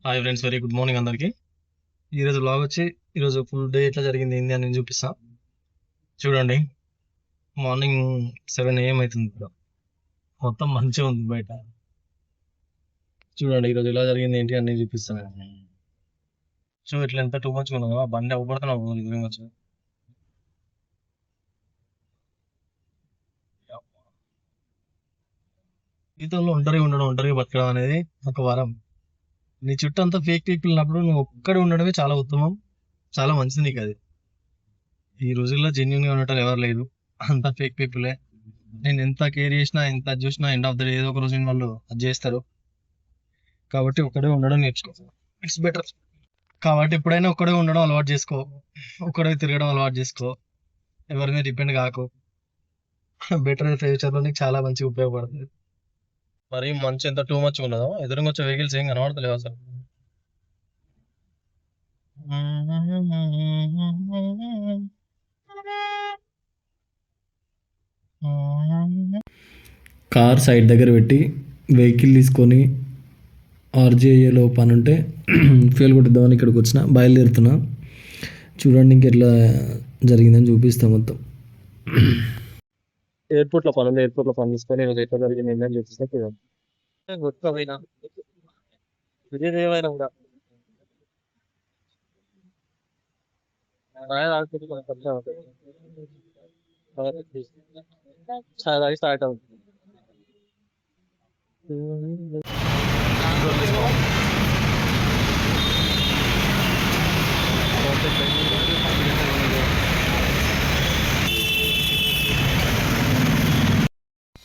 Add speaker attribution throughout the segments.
Speaker 1: Hi friends, very good morning అందరికి. ఈరోజు blog వచ్చి ఈరోజు ఫుల్ డే ఎట్లా జరిగింది ఏంది అని చూపిస్తా. చూడండి, మార్నింగ్ 7 AM అవుతుంది ఇప్పుడు. మొత్తం మంచిగా ఉంది బయట. చూడండి ఈరోజు ఎలా జరిగింది ఏంటి అని చూపిస్తాను. సో ఇట్లా ఎంత టూ మచ్ ఉన్నదో ఆ బండి అవ్వబడుతున్నా. జీవితంలో ఒంటరిగా బతకడం అనేది ఒక వరం. నీ చుట్టూ అంతా ఫేక్ పీపుల్ ఉన్నప్పుడు నువ్వు ఒక్కడే ఉండడమే చాలా ఉత్తమం, చాలా మంచిది నీకు అది. ఈ రోజుల్లో జెన్యున్ గా ఉండటం ఎవరు లేదు, అంతా ఫేక్ పీపులే. నేను ఎంత కేర్ చేసినా ఎంత అది చూసినా ఎండ్ ఆఫ్ ద డే ఏదో ఒక రోజు వాళ్ళు అది చేస్తారు. కాబట్టి ఒక్కడే ఉండడం నేర్చుకో, ఇట్స్ బెటర్. కాబట్టి ఎప్పుడైనా ఒక్కడే ఉండడం అలవాటు చేసుకో, ఒక్కడే తిరగడం అలవాటు చేసుకో, ఎవరి మీద డిపెండ్ కాకు. బెటర్ ఫ్యూచర్ లో నీకు చాలా మంచిగా ఉపయోగపడుతుంది. మరి మంచి ఎంత టూ మచ్ ఉన్నదో ఎదురుగా వచ్చే వెహికల్స్ ఏం కనబడతలేవు అసలు.
Speaker 2: కార్ సైడ్ దగ్గర పెట్టి వెహికల్ తీసుకొని ఆర్జేఏలో పని ఉంటే ఫ్యూల్ కొట్టిద్దామని ఇక్కడికి వచ్చిన, బయలుదేరుతున్నా. చూడండి ఇంకెట్లా జరిగిందని చూపిస్తా మొత్తం.
Speaker 1: ఎయిర్పోర్ట్ లో పని ఉంది, ఎయిర్పోర్ట్ లో పని తీసుకొని ఈరోజు ఎట్లా జరిగింది ఏంటని చూపిస్తే చూడండి. గుర్తుపోయినా విజయదేవైనా కూడా ఛాయ్ తాగుతుంది, కొంచెం పరిచయం అవుతుంది. ఛాయ్ తాగి స్టార్ట్ అవుతుంది.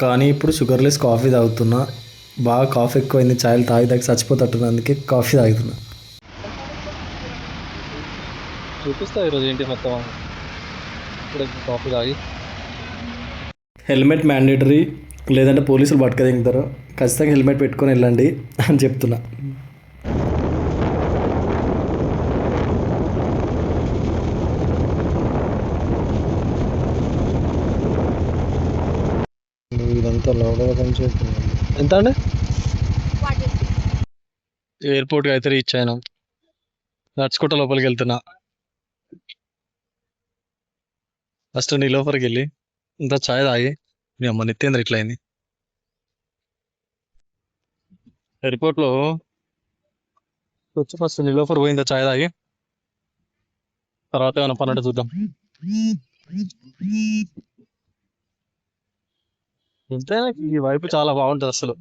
Speaker 2: కానీ ఇప్పుడు షుగర్లెస్ కాఫీ తాగుతున్నా. బాగా కాఫీ ఎక్కువైంది, ఛాయలు తాగి తాగి చచ్చిపోతట్టున్నా, అందుకే కాఫీ తాగుతున్నా.
Speaker 1: చూపిస్తా ఈరోజు ఏంటి మొత్తం. ఇప్పుడు కాఫీ తాగి
Speaker 2: హెల్మెట్ మ్యాండేటరీ, లేదంటే పోలీసులు పట్టుక దిగుతారు. ఖచ్చితంగా హెల్మెట్ పెట్టుకొని వెళ్ళండి అని చెప్తున్నా.
Speaker 1: ఇదంతా లౌడగా పనిచేస్తుంది. ఎంత అండి? ఎయిర్పోర్ట్కి అయితే రీచ్ అయినా, నడుచుకుంటా లోపలికి వెళ్తున్నా. ఫస్ట్ నీ లోపలికి వెళ్ళి ఇంత ఛాయ్ తాగి మీ అమ్మ నిత్యేంద్ర ఇట్లా అయింది. ఎయిర్పోర్ట్ లో వచ్చి ఫస్ట్ నీ లోపల పోయిందా ఛాయ్ తాగి, తర్వాత ఏమైనా పని అంటే చూద్దాం. ఎంతైనా ఈ వైపు చాలా బాగుంటుంది అసలు.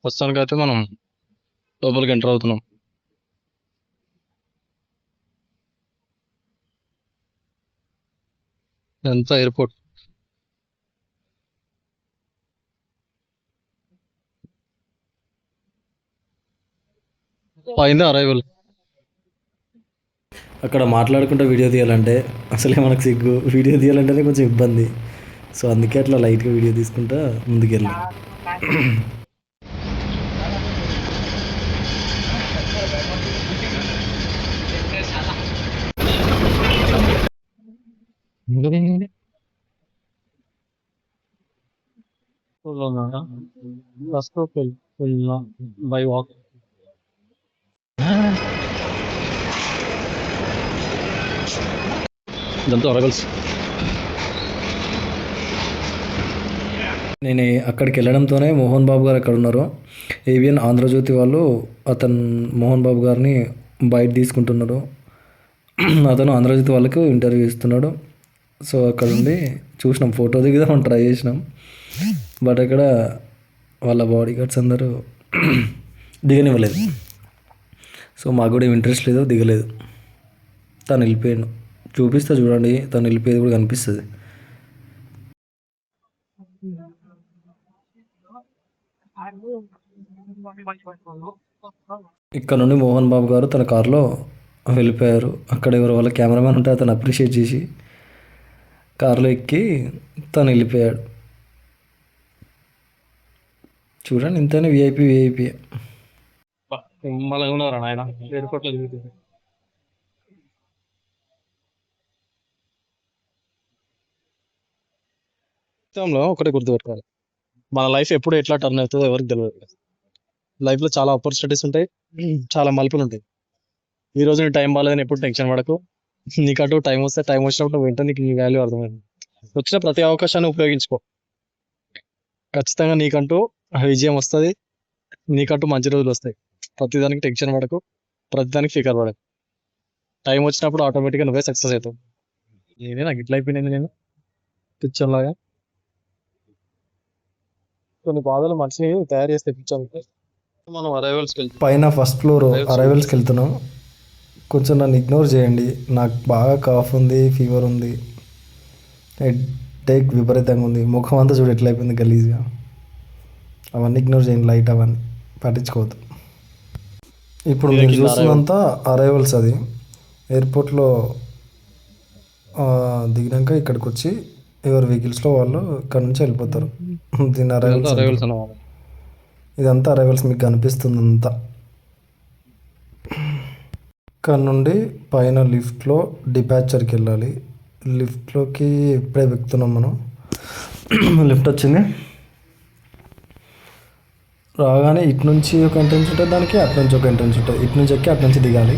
Speaker 1: ప్రస్తుతానికైతే మనం లోపలికి ఎంటర్ అవుతున్నాం. ఎంత ఎయిర్పోర్ట్ అయింది అరైవల్.
Speaker 2: అక్కడ మాట్లాడుకుంటూ వీడియో తీయాలంటే అసలే మనకు సిగ్గు, వీడియో తీయాలంటేనే కొంచెం ఇబ్బంది. సో అందుకే అట్లా లైట్గా వీడియో తీసుకుంటా ముందుకెళ్ళి.
Speaker 1: By walk. ఇదంతా అరగల్స్.
Speaker 2: నేను అక్కడికి వెళ్ళడంతోనే మోహన్ బాబు గారు అక్కడ ఉన్నారు. ఏవిఎన్ ఆంధ్రజ్యోతి వాళ్ళు మోహన్ బాబు గారిని బయట తీసుకుంటున్నారు. అతను ఆంధ్రజ్యోతి వాళ్ళకు ఇంటర్వ్యూ ఇస్తున్నాడు. సో అక్కడ ఉండి చూసినాం, ఫోటో దిగుదాం ట్రై చేసినాం. బట్ అక్కడ వాళ్ళ బాడీ గార్డ్స్ అందరూ దిగనివ్వలేదు. సో మాకు కూడా ఇంట్రెస్ట్ లేదు, దిగలేదు. తను వెళ్ళిపోయాడు. చూపిస్తా చూడండి, తను వెళ్ళిపోయేది కూడా కనిపిస్తుంది. ఇక్కడ నుండి మోహన్ బాబు గారు తన కారులో వెళ్ళిపోయారు. అక్కడ ఎవరు వాళ్ళ కెమెరామెన్ ఉంటే అతను అప్రిషియేట్ చేసి కారులో ఎక్కి తను వెళ్ళిపోయాడు. చూడండి, ఇంతనే విఐపి.
Speaker 1: మళ్ళీ ఉన్నారా నాయన ఎయిర్పోర్ట్ లో దిగుతుంది. జీవితంలో ఒకటే గుర్తుపెట్టుకోవాలి, మన లైఫ్ ఎప్పుడు ఎట్లా టర్న్ అవుతుందో ఎవరికి తెలియదు. లైఫ్లో చాలా ఆపర్చునిటీస్ ఉంటాయి, చాలా మలుపులు ఉంటాయి. ఈ రోజు నీ టైం బాగాలేదని ఎప్పుడు టెన్షన్ పడకు. నీకంటూ టైం వస్తే టైం వచ్చినప్పుడు వెంటనే నీకు నీ వాల్యూ అర్థమైంది. వచ్చిన ప్రతి అవకాశాన్ని ఉపయోగించుకో. ఖచ్చితంగా నీకంటూ విజయం వస్తుంది, నీకంటూ మంచి రోజులు వస్తాయి. ప్రతిదానికి టెన్షన్ పడకు, ప్రతిదానికి ఫికర్ పడకు. టైం వచ్చినప్పుడు ఆటోమేటిక్గా నువ్వే సక్సెస్ అవుతావు. నేనే నాకు ఇట్లా అయిపోయింది, నేను పిక్చర్ లాగా కొన్ని బాధలు మనిషిని తయారు చేస్తే పిక్చర్. మనం అరైవల్స్కి వెళ్తాం.
Speaker 2: పైన ఫస్ట్ ఫ్లోర్ అరైవల్స్కి వెళ్తున్నాం. కొంచెం నన్ను ఇగ్నోర్ చేయండి, నాకు బాగా కాఫ్ ఉంది, ఫీవర్ ఉంది, హెడ్ టేక్ విపరీతంగా ఉంది, ముఖం అంతా చూడు ఎట్లా అయిపోయింది గలీజ్గా. అవన్నీ ఇగ్నోర్ చేయండి, లైట్ అవన్నీ పట్టించుకోవద్దు. ఇప్పుడు మీరు చూస్తున్నంత అరైవల్స్, అది ఎయిర్పోర్ట్లో దిగినాక ఇక్కడికి వచ్చి ఎవరి వెహికల్స్లో వాళ్ళు ఇక్కడ నుంచి వెళ్ళిపోతారు. దీని అరైవల్స్. ఇదంతా అరైవల్స్ మీకు కనిపిస్తుంది అంతా. ఇక్కడ నుండి పైన లిఫ్ట్లో డిపాచర్కి వెళ్ళాలి. లిఫ్ట్లోకి ఇప్పుడే ఎక్కుతున్నాం మనం. లిఫ్ట్ వచ్చింది, రాగానే ఇటు నుంచి ఒక ఎంట్రన్స్ ఉంటుంది దానికి, అటు నుంచి ఒక ఎంట్రన్స్ ఉంటుంది. ఇటు నుంచి ఎక్కి అటు నుంచి దిగాలి.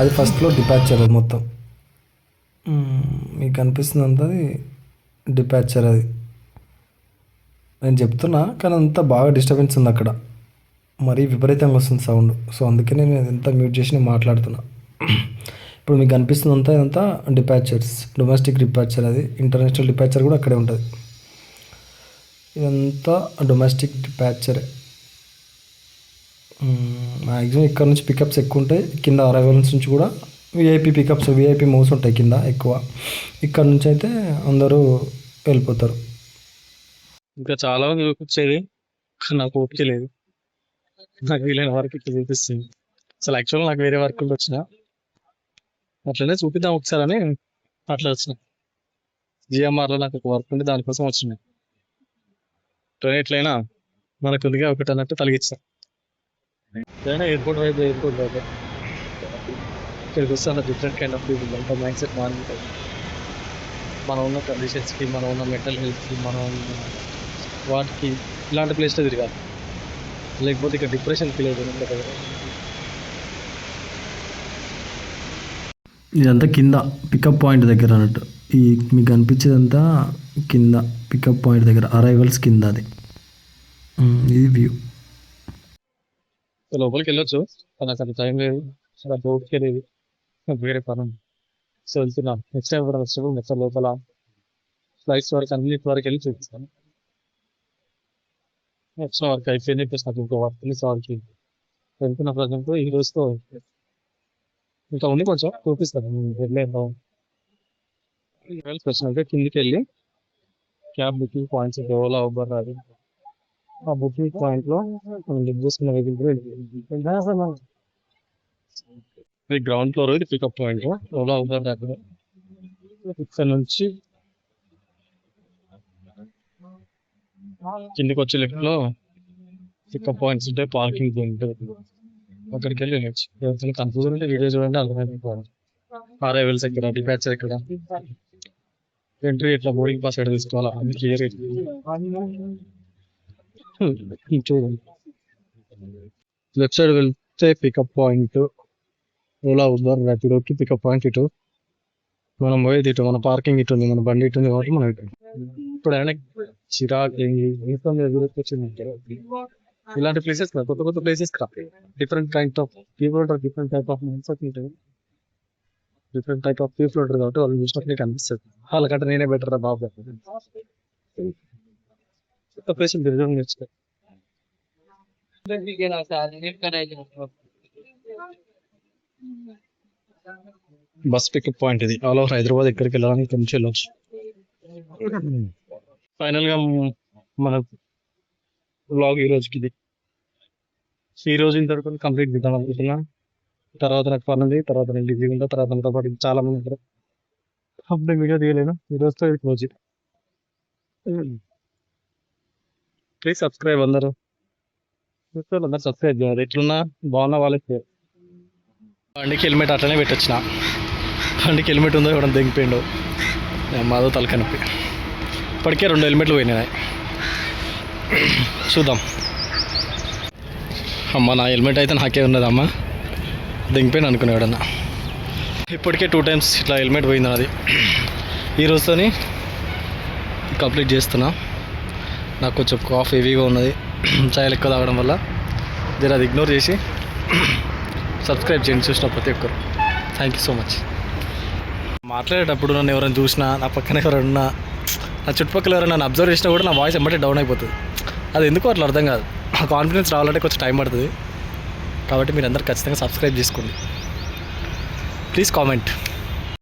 Speaker 2: అది ఫస్ట్ ఫ్లోర్ డిపాచర్. అది మొత్తం మీకు కనిపిస్తుంది అంతా, అది డిపాచర్. అది నేను చెప్తున్నా కానీ అంతా బాగా డిస్టర్బెన్స్ ఉంది అక్కడ, మరీ విపరీతంగా వస్తుంది సౌండ్. సో అందుకే నేను ఇదంతా మ్యూట్ చేసి నేను మాట్లాడుతున్నా. ఇప్పుడు మీకు కనిపిస్తుంది అంతా ఇదంతా డిపాచర్స్, డొమెస్టిక్ డిపాచర్. అది ఇంటర్నేషనల్ డిపాచర్ కూడా అక్కడే ఉంటుంది. ఇదంతా డొమెస్టిక్ డిపాచరే. మ్యాక్సిమం ఇక్కడ నుంచి పికప్స్ ఎక్కువ ఉంటాయి, కింద అరైవల్స్ నుంచి కూడా విఐపి పికప్స్, విఐపి మూవ్స్ ఉంటాయి కింద ఎక్కువ. ఇక్కడ నుంచి అయితే అందరూ వెళ్ళిపోతారు.
Speaker 1: ఇంకా చాలా మంది చూపించేది, నాకు ఓపిక లేదు. నాకు వీలైన వరకు ఇట్లా చూపిస్తుంది. అసలు యాక్చువల్గా నాకు వేరే వర్క్ వచ్చిన, అట్లనే చూపిద్దాం ఒకసారి అని అట్లా వచ్చిన. జిఎంఆర్లో నాకు ఒక వర్క్ ఉంది, దానికోసం వచ్చినాయి. ట్రైన్ ఎట్లయినా మనకు కొద్దిగా ఒకటి అన్నట్టు తలిగిస్తాం. ఎయిర్పోర్ట్ వైపు ఇక్కడికి వస్తే అలా డిఫరెంట్ కైండ్ ఆఫ్ పీపుల్, అంత మైండ్ సెట్ మారింది. మనం ఉన్న కండిషన్స్కి, మనం ఉన్న మెంటల్ హెల్త్కి, మనం ఉన్న వాటికి ఇలాంటి ప్లేస్లో తిరగాలి. లేకపోతే ఇక్కడ డిప్రెషన్ ఫీల్ అవుతుంది కదా.
Speaker 2: ఇదంతా కింద పికప్ పాయింట్ దగ్గర అన్నట్టు. ఈ మీకు కనిపించేదంతా కింద పికప్ పాయింట్ దగ్గర, అరైవల్స్ కింద. అది ఇది వ్యూ.
Speaker 1: లోపలికి వెళ్ళొచ్చు, నాకు అంత టైం లేదు, అసలు ఓపిక లేదు, వేరే పని. సో వెళ్తున్నాను. నెక్స్ట్ టైం కూడా వచ్చినప్పుడు నెక్స్ట్ లోపల ఫ్లైట్స్ వరకు అన్నిటి వరకు వెళ్ళి చూపిస్తాను. వచ్చిన వర్క్ అయిపోయింది, ప్లస్ నాకు ఇంకో వర్క్ ఉంది. సార్కి వెళ్తున్న ప్రజెంట్ ఈ రోజుతో ఇంకా ఉంది, కొంచెం చూపిస్తాను వెళ్ళేద్దాం. వచ్చినాక కిందికి వెళ్ళి cab booking points, Ola Uber, అది ఆ బుకింగ్ పాయింట్లో మనం బుక్ చేసుకున్న వెహికల్. ఇది గ్రౌండ్ ఫ్లోర్, ఇది పికప్ పాయింట్ ఓలా ఊబర్ దగ్గర. ఇక్కడ నుంచి కిందికి వచ్చే లిఫ్ట్లో పికప్ పాయింట్స్ ఉంటాయి, పార్కింగ్ ఉంటుంది, అక్కడికి వెళ్ళి వెళ్ళచ్చు. ఎవరికైనా కన్ఫ్యూజన్ ఉంటే వీడియో చూడండి, అర్థమైపోయింది. అరైవల్స్ ఎక్కడ, డిపాచర్ ఎక్కడ, ఎంట్రీ ఎట్లా, బోర్డింగ్ పాస్ ఎక్కడ తీసుకోవాలా, అన్ని క్లియర్. చూడండి, లెఫ్ట్ సైడ్ వెళ్తే పికప్ పాయింట్ ఓలా ఊబర్ ర్యాపిడోకి పికప్ పాయింట్ ఇటు. మనం పోయేది ఇటు, మన పార్కింగ్ ఇటు ఉంది, మన బండి ఇటు ఉంది కాబట్టి మనం ఇటు. ఇప్పుడు ఆయన చిరాకు వచ్చింది. ఇలాంటి ప్లేసెస్ కొత్త కొత్త places different kind of people ఉంటారు, different type of mindset ఉంటుంది, డిఫరెంట్ టైప్ ఆఫ్ పీపుల్ ఉంటారు కాబట్టి వాళ్ళు చూసినప్పుడు నీకు అనిపిస్తుంది వాళ్ళకంటే నేనే బెటర్ రా బాబు. కొత్త ప్లేస్ నేర్చుకో. బస్ పికప్ పాయింట్ ఇది. ఆల్ ఓవర్ హైదరాబాద్ ఎక్కడికి వెళ్ళాలని ఇక్కడ నుంచి వెళ్ళొచ్చు. ఫైనల్ గా మన వ్లాగ్ ఈ రోజుకి ఇది. ఈ రోజు ఇంతవరకు కంప్లీట్ చేద్దాం అనుకుంటున్నా. తర్వాత నాకు పని ఉంది, తర్వాత నేను బిజీగా ఉంటా, తర్వాత నాతో పాటు చాలా మంది ఉంటారు. అప్పుడే వీడియో తీయలేను. ఈ రోజుతో ఇది క్లోజ్. ప్లీజ్ సబ్స్క్రైబ్ అందరూ సబ్స్క్రైబ్ చేయాలి. ఎట్లున్నా బాగున్న వాళ్ళకి. బండికి హెల్మెట్ అట్లనే పెట్టొచ్చిన, బండికి హెల్మెట్ ఉందో ఇవ్వడం దిగిపోయిండు, మాదో తలకనొప్పి. ఇప్పటికే 2 హెల్మెట్లు పోయినాయి. చూద్దాం. అమ్మ నా హెల్మెట్ అయితే నాకే ఉన్నదమ్మా, దింగిపోయిన అనుకునేవాడన్నా. ఇప్పటికే 2 times ఇట్లా హెల్మెట్ పోయింది అది. ఈ రోజుతోని కంప్లీట్ చేస్తున్నా. నాకు కొంచెం కాఫ్ హెవీగా ఉన్నది, చాయలు ఎక్కువ తాగడం వల్ల. జర అది ఇగ్నోర్ చేసి సబ్స్క్రైబ్ చేయండి చూసిన ప్రతి ఒక్కరు. Thank you so much. మాట్లాడేటప్పుడు నన్ను ఎవరైనా చూసినా, నా పక్కన ఎవరైనా, నా చుట్టుపక్కల ఎవరైనా నన్ను అబ్జర్వ్ చేసినా కూడా నా వాయిస్ ఎమ్మటే డౌన్ అయిపోతుంది. అది ఎందుకో అట్లా అర్థం కాదు. ఆ కాన్ఫిడెన్స్ రావాలంటే కొంచెం టైం పడుతుంది. కాబట్టి మీరు అందరు ఖచ్చితంగా సబ్స్క్రైబ్ చేసుకోండి. Please comment.